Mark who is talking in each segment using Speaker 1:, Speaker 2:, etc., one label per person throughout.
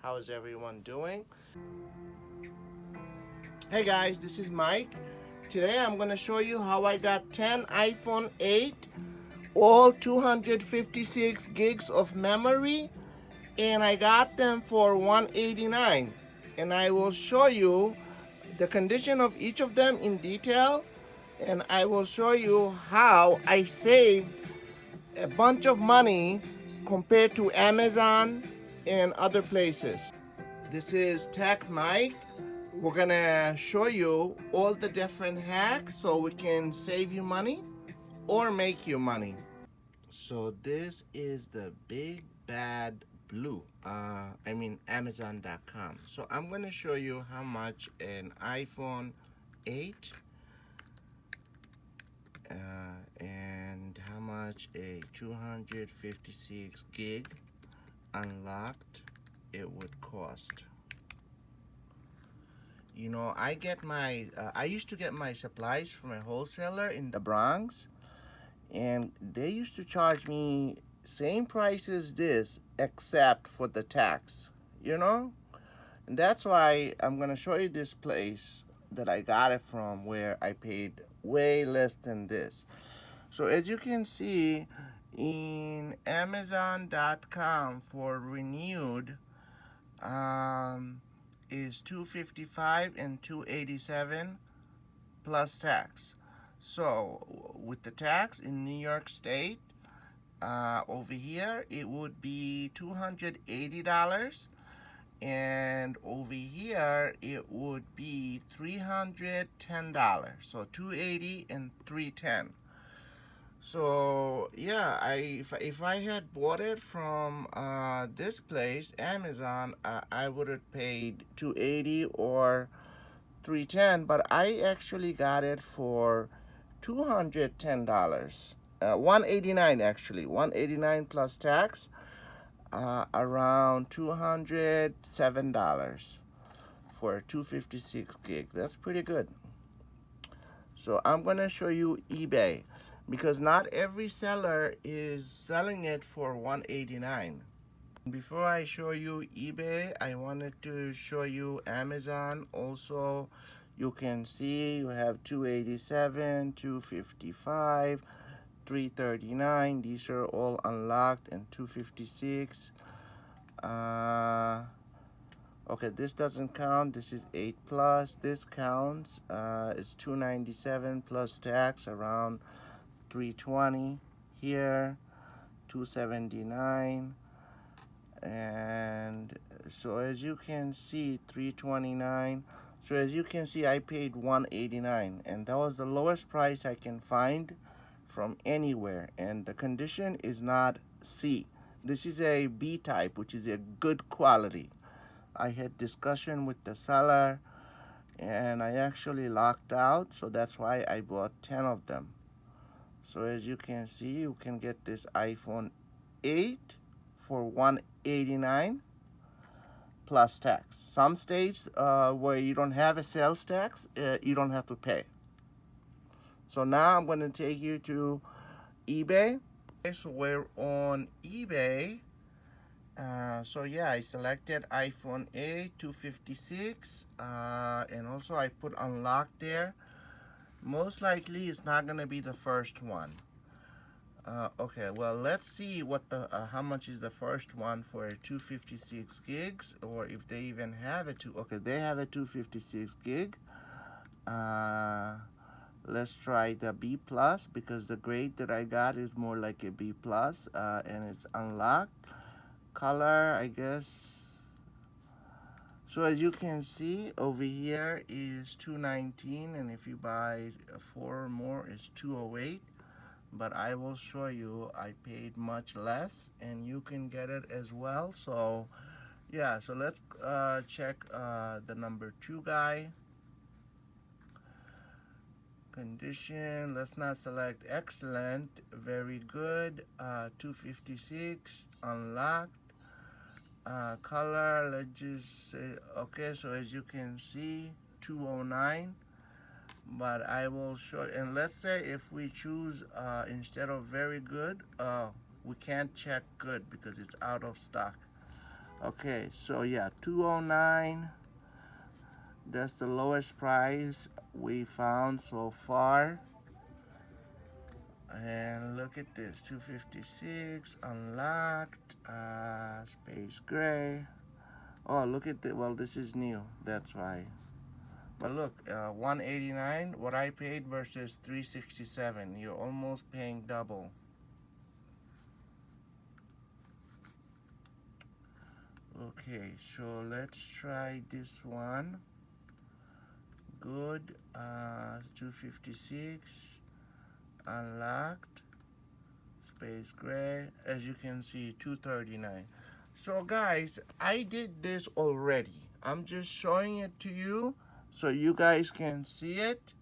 Speaker 1: How is everyone doing? Hey guys, this is Mike. Today I'm going to show you how I got 10 iPhone 8, all 256 gigs of memory, and I got them for $189. And I will show you the condition of each of them in detail, and I will show you how I saved a bunch of money compared to Amazon and other places. This is TECHmike. We're gonna show you all the different hacks so we can save you money or make you money. So this is the big bad blue. Amazon.com. So I'm gonna show you how much an iPhone 8 and how much a 256 gig unlocked it would cost. You know, I used to get my supplies from a wholesaler in the Bronx, and they used to charge me same price as this except for the tax, you know? And that's why I'm gonna show you this place that I got it from where I paid way less than this. So as you can see in Amazon.com for renewed, is 255 and 287 plus tax. So with the tax in New York State, over here it would be $280, and over here it would be $310. So 280 and 310. So yeah, if I had bought it from this place, Amazon, I would have paid 280 or 310, but I actually got it for $210. 189 actually, 189 plus tax, around $207 for 256 gig. That's pretty good. So I'm gonna show you eBay, because not every seller is selling it for 189. Before I show you eBay, I wanted to show you Amazon. Also, you can see you have 287, 255, 339. These are all unlocked, and 256. Okay, this doesn't count. This is 8 plus. This counts. It's 297 plus tax, around 320. Here 279, and so as you can see 329. So as you can see, I paid 189, and that was the lowest price I can find from anywhere, and the condition is not C. This is a B type, which is a good quality. I had discussion with the seller, and I actually locked out, so that's why I bought 10 of them. So as you can see, you can get this iPhone 8 for 189 plus tax. Some states where you don't have a sales tax, you don't have to pay. So now I'm going to take you to eBay. Okay, so we're on eBay. So yeah, I selected iPhone 8 256, and also I put unlock there. Most likely it's not gonna be the first one. Okay, well, let's see what the how much is the first one for a 256 gigs, or if they even have a okay, they have a 256 gig. Let's try the B plus, because the grade that I got is more like a B plus, and it's unlocked. Color, I guess. So as you can see, over here is 219, and if you buy 4 or more, it's 208. But I will show you I paid much less, and you can get it as well. So yeah, so let's check the number 2 guy. Condition, let's not select excellent, very good, 256, unlocked. Color, let's just say, okay, so as you can see, 209. But I will show, and let's say if we choose instead of very good, we can't check good because it's out of stock. Okay, so yeah, 209. That's the lowest price we found so far. And look at this, 256 unlocked, space gray. Oh, look at the, well, this is new, that's why. But look, 189, what I paid versus 367. You're almost paying double. Okay, so let's try this one. Good, 256, unlocked, space gray. As you can see, 239. So guys, I did this already. I'm just showing it to you so you guys can see it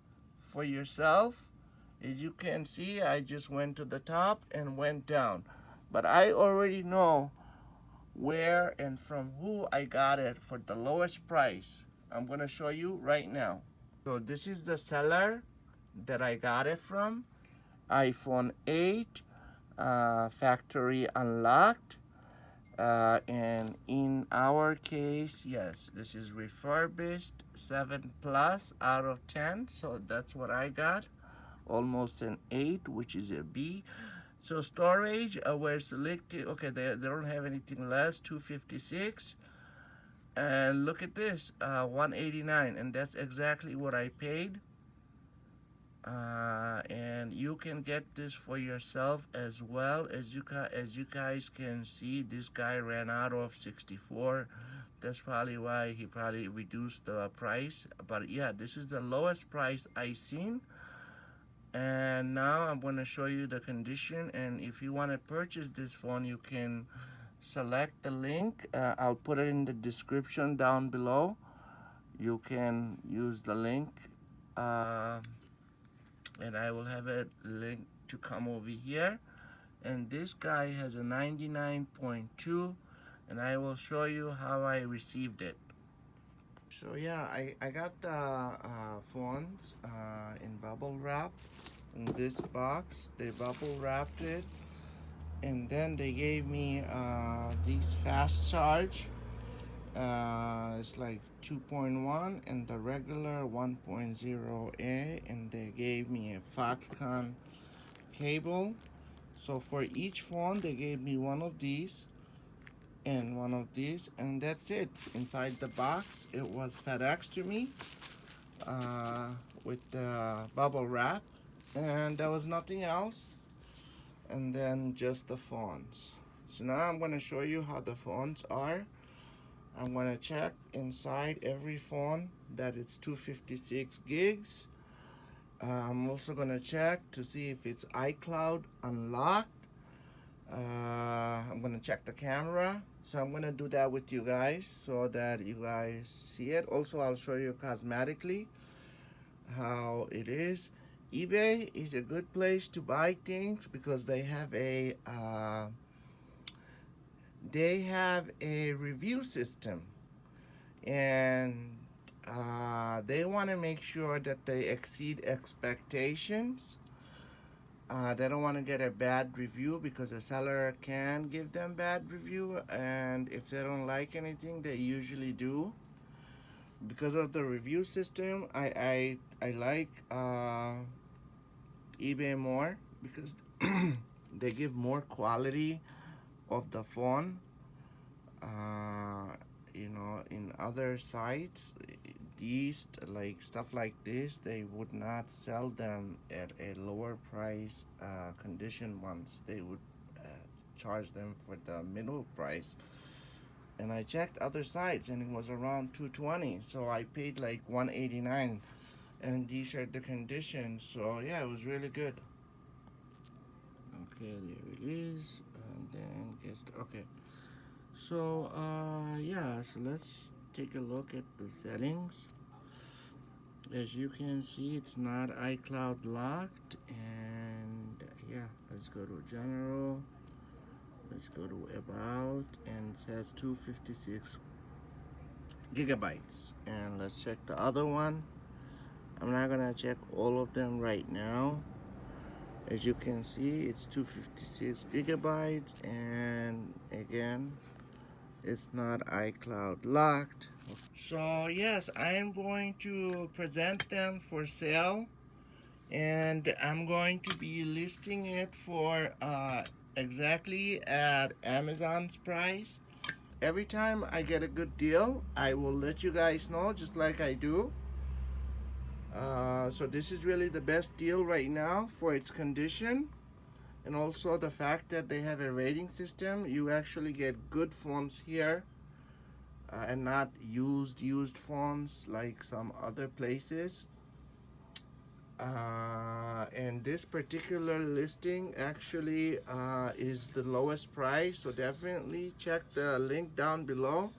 Speaker 1: for yourself. As you can see, I just went to the top and went down. But I already know where and from who I got it for the lowest price. I'm gonna show you right now. So this is the seller that I got it from. iPhone 8, factory unlocked. And in our case, yes, this is refurbished 7 plus out of 10. So that's what I got. Almost an 8, which is a B. So storage, we're selecting, okay, they don't have anything less, 256. And look at this, 189, and that's exactly what I paid. And you can get this for yourself as well. As you guys can see, this guy ran out of 64. That's probably why he probably reduced the price. But yeah, this is the lowest price I seen. And now I'm going to show you the condition, and if you want to purchase this phone, you can select the link. I'll put it in the description down below. You can use the link, and I will have a link to come over here. And this guy has a 99.2, and I will show you how I received it. So yeah, I got the phones in bubble wrap in this box. They bubble wrapped it, and then they gave me these fast charge. It's like 2.1 and the regular 1.0A, and they gave me a Foxconn cable. So for each phone they gave me one of these and one of these, and that's it. Inside the box it was FedEx to me with the bubble wrap, and there was nothing else, and then just the phones. So now I'm going to show you how the phones are. I'm going to check inside every phone that it's 256 gigs. I'm also going to check to see if it's iCloud unlocked. I'm going to check the camera. So I'm going to do that with you guys so that you guys see it. Also, I'll show you cosmetically how it is. eBay is a good place to buy things because they have a review system, and they want to make sure that they exceed expectations. They don't want to get a bad review because a seller can give them bad review, and if they don't like anything, they usually do. Because of the review system, I like eBay more because they give more quality of the phone. You know, in other sites, these like stuff like this, they would not sell them at a lower price. Condition ones, they would charge them for the middle price. And I checked other sites, and it was around 220. So I paid like 189, and these are the conditions. So yeah, it was really good. Okay, there it is, and then guess okay. So yeah, so let's take a look at the settings. As you can see, it's not iCloud locked, and yeah, let's go to general, let's go to about, and it says 256 gigabytes. And let's check the other one. I'm not gonna check all of them right now. As you can see, it's 256 gigabytes, and again, it's not iCloud locked. So yes, I am going to present them for sale, and I'm going to be listing it for exactly at Amazon's price. Every time I get a good deal, I will let you guys know, just like I do. So this is really the best deal right now for its condition, and also the fact that they have a rating system. You actually get good phones here, and not used phones like some other places. And this particular listing actually is the lowest price, so definitely check the link down below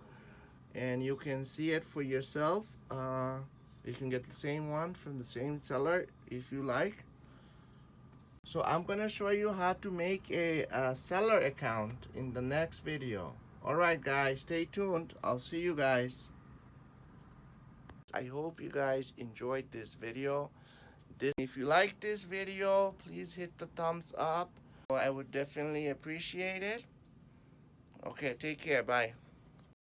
Speaker 1: and you can see it for yourself. You can get the same one from the same seller if you like. So I'm gonna show you how to make a seller account in the next video. Alright guys, stay tuned. I'll see you guys. I hope you guys enjoyed this video. If you like this video, please hit the thumbs up. I would definitely appreciate it. Okay, take care. Bye.